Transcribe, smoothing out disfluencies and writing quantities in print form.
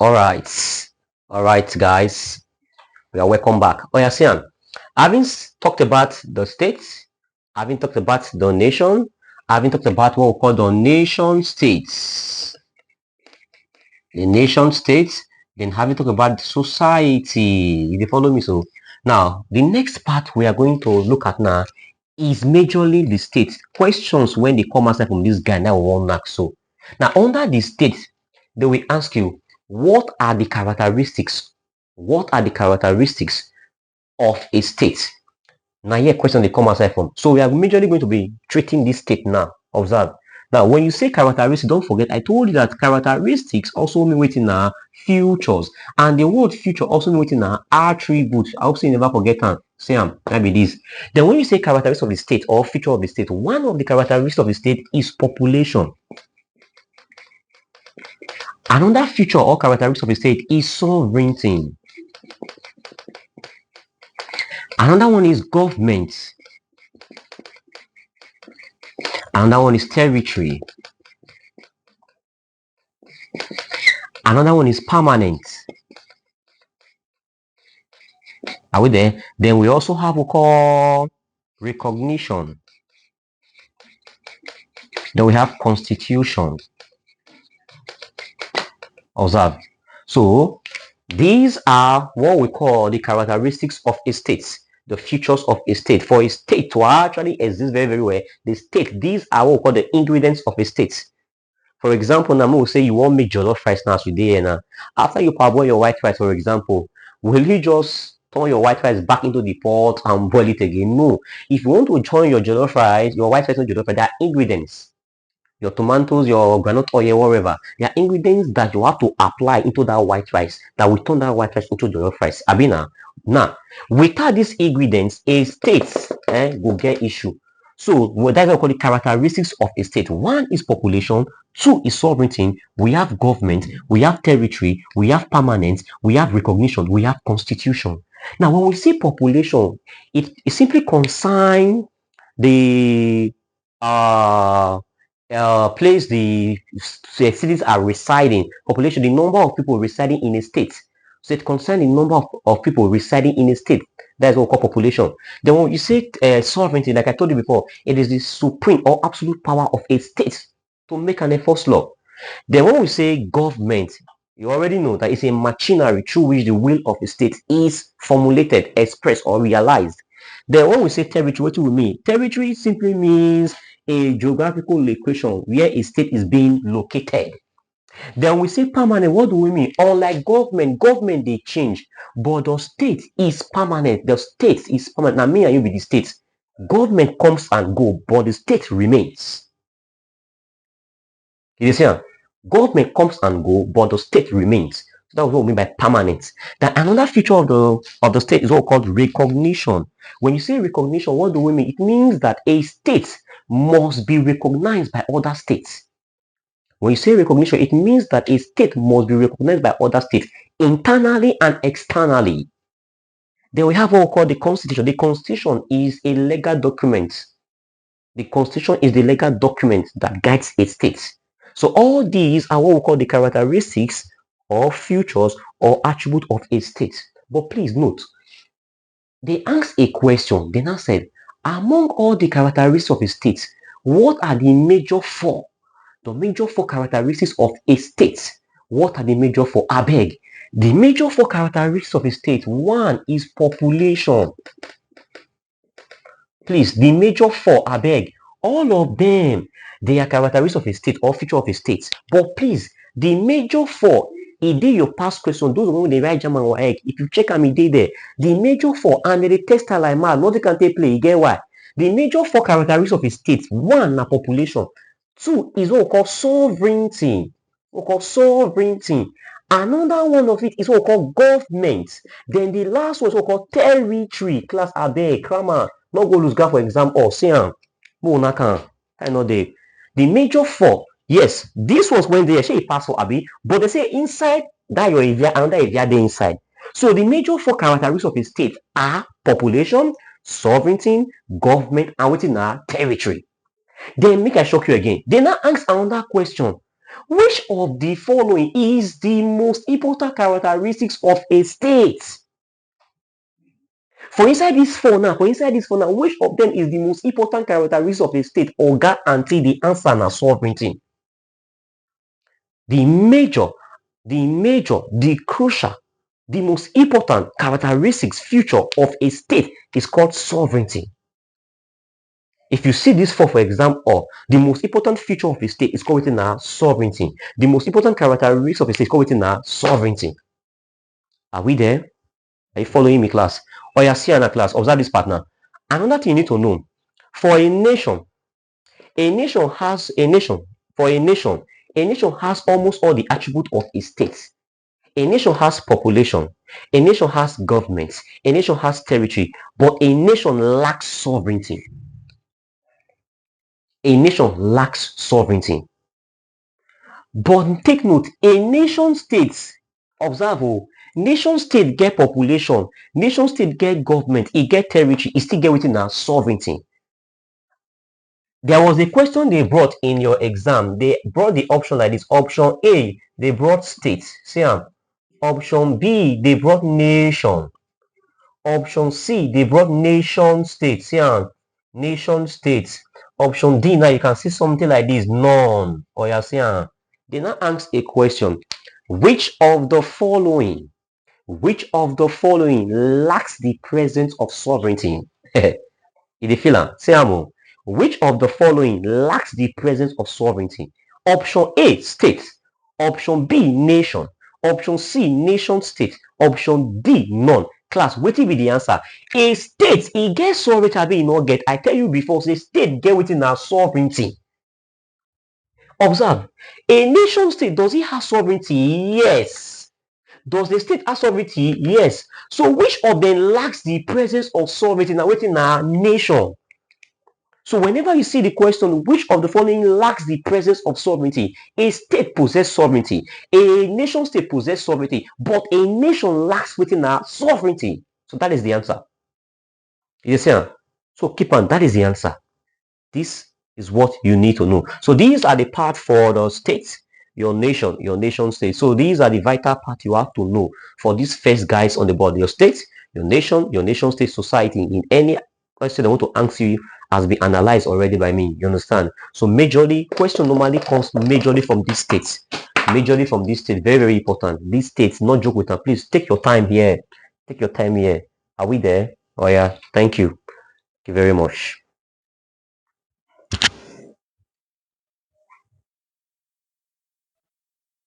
All right, guys. We are welcome back. Oh, yeah, Sian. Having talked about the states, having talked about the nation, having talked about what we call the nation states, then having talked about society. They follow me. So now the next part we are going to look at now is majorly the states. Questions when they come outside from this guy now we won't ask. So now under the states, they will ask you what are the characteristics? What are the characteristics of a state? Now here question they come outside from. So we are majorly going to be treating this state now. Observe. Now when you say characteristics, don't forget I told you that characteristics also mean waiting now features. And the word future also mean waiting now attributes. I hope you never forget that. Same, maybe this. Then when you say characteristics of the state or feature of the state, one of the characteristics of the state is population. Another feature or characteristic of the state is sovereignty. Another one is government. Another one is territory. Another one is permanent. Are we there? Then we also have what we call recognition. Then we have constitution. Observe. So these are what we call the characteristics of a state, the features of a state. For a state to actually exist very, very well, the state, these are what we call the ingredients of a state. For example, now will say you want make jollof rice now today, and after you parboil your white rice, for example, will you just turn your white rice back into the pot and boil it again? No. If you want to join your jollof rice, your white rice and jollof rice, there are ingredients. Your tomatoes, your granite oil, whatever. There are ingredients that you have to apply into that white rice that will turn that white rice into jollof rice. Abina. Now, without these ingredients, a state will get issue. So that's what we call the characteristics of a state. One is population, two is sovereignty, we have government, we have territory, we have permanence, we have recognition, we have constitution. Now, when we say population, it simply concerns the place the cities are residing, population, the number of people residing in a state. So it concerns the number of people residing in a state. That's what we call population. Then when you say sovereignty, like I told you before, it is the supreme or absolute power of a state to make an enforced law. Then when we say government, you already know that it's a machinery through which the will of a state is formulated, expressed, or realized. Then when we say territory, what do we mean? Territory simply means a geographical location where a state is being located. Then we say permanent. What do we mean? Unlike government they change, but the state is permanent. The state is permanent. Now me and you be the state. Government comes and go, but the state remains. You see, government comes and go, but the state remains. So that's what we mean by permanent. Then another feature of the state is what called recognition. When you say recognition, what do we mean? It means that a state must be recognized by other states. When you say recognition, it means that a state must be recognized by other states internally and externally. Then we have what we call the constitution. The constitution is a legal document. The constitution is the legal document that guides a state. So all these are what we call the characteristics or features or attributes of a state. But please note, they asked a question. They now said, among all the characteristics of a state, what are the major four? The major four characteristics of a state. What are the major four? I beg. The major four characteristics of a state. One is population. Please, the major four, I beg. All of them, they are characteristics of a state or feature of a state. But please, the major four, it did your past question. Those when they write German or egg. If you check them, it did there. The major four, and the test like mad, nothing can take play. You get why? The major four characteristics of a state. One, na population. Two is what we call sovereignty. Another one of it is what we call government. Then the last one is what we call territory. Class abeg, grammar. No go lose God for exam or see am. I know the major four. Yes, this was when they say pass for Abi, but they say inside that your area, another area they inside. So the major four characteristics of a state are population, sovereignty, government, and within our territory. Then make I shock you again. They now ask another question. Which of the following is the most important characteristics of a state? For inside this four now, which of them is the most important characteristics of a state? Oga Auntie, the answer na sovereignty. The major, the crucial, the most important characteristics feature of a state is called sovereignty. If you see this for example, the most important feature of a state is called sovereignty. The most important characteristics of a state is called sovereignty. Are we there? Are you following me, class? Or you see another class, observe this partner. Another thing you need to know, for a nation has almost all the attributes of a state. A nation has population, a nation has government, a nation has territory, but a nation lacks sovereignty. A nation lacks sovereignty. But take note, a nation state, observe, nation state get population, nation state get government, it get territory, it still get within our sovereignty. There was a question they brought in your exam. They brought the option like this. Option A, they brought state. See, option B, they brought nation. Option C, they brought nation state. See, nation states. Option D, now you can see something like this. None. Or you see, they now ask a question. Which of the following lacks the presence of sovereignty? You feel say which of the following lacks the presence of sovereignty? Option A, state. Option B, nation. Option C, nation state. Option D, none. Class, what will be the answer? A state, it gets sovereignty, I not get. I tell you before, say state get within our sovereignty. Observe, a nation state, does it have sovereignty? Yes. Does the state have sovereignty? Yes. So which of them lacks the presence of sovereignty now within our nation? So whenever you see the question, which of the following lacks the presence of sovereignty? A state possesses sovereignty. A nation state possesses sovereignty. But a nation lacks within our sovereignty. So that is the answer. You see? So keep on. That is the answer. This is what you need to know. So these are the part for the state, your nation state. So these are the vital part you have to know for these first guys on the board. Your state, your nation state, society. In any question I want to answer you has been analyzed already by me. You understand? So majorly, question normally comes majorly from these states. Majorly from this state. Very, very important. These states, not joke with them. Please take your time here. Take your time here. Are we there? Oh yeah. Thank you. Thank you very much.